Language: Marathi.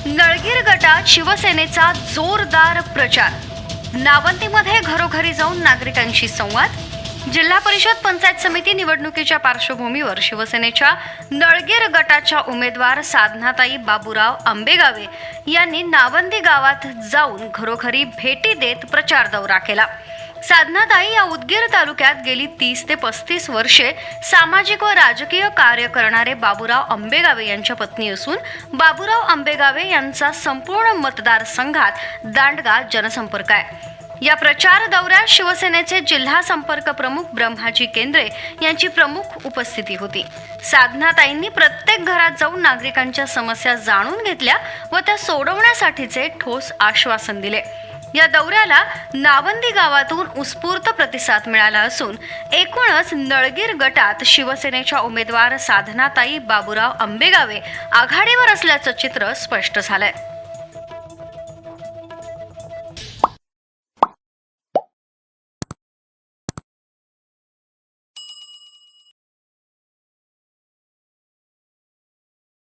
नळगीर गटात शिवसेनेचा जोरदार प्रचार। नावंतीमध्ये घरोघरी जाऊन नागरिकांशी संवाद। जिल्हा परिषद पंचायत समिती निवडणुकीच्या पार्श्वभूमीवर शिवसेनेच्या नळगीर गटाच्या उमेदवार साधनाताई बाबूराव आंबेगावे यांनी नावंती गावात जाऊन घरोघरी भेटी देत प्रचार दौरा केला। साधनाताई या उदगीर तालुक्यात गेली 30 ते 35 वर्षे सामाजिक व राजकीय कार्य करणारे बाबूराव आंबेगावे यांच्या पत्नी असून बाबूराव आंबेगावे यांचा संपूर्ण मतदारसंघात दांडगा जनसंपर्क आहे। या प्रचार दौऱ्यात शिवसेनेचे जिल्हा संपर्क प्रमुख ब्रह्माजी केंद्रे यांची प्रमुख उपस्थिती होती। साधनाताईंनी प्रत्येक घरात जाऊन नागरिकांच्या समस्या जाणून घेतल्या व त्या सोडवण्यासाठीचे ठोस आश्वासन दिले। या दौऱ्याला नावंती गावातून उत्स्फूर्त प्रतिसाद मिळाला असून एकूणच नळगीर गटात शिवसेनेच्या उमेदवार साधनाताई बाबूराव आंबेगावे आघाडीवर असल्याचं चित्र स्पष्ट झालंय।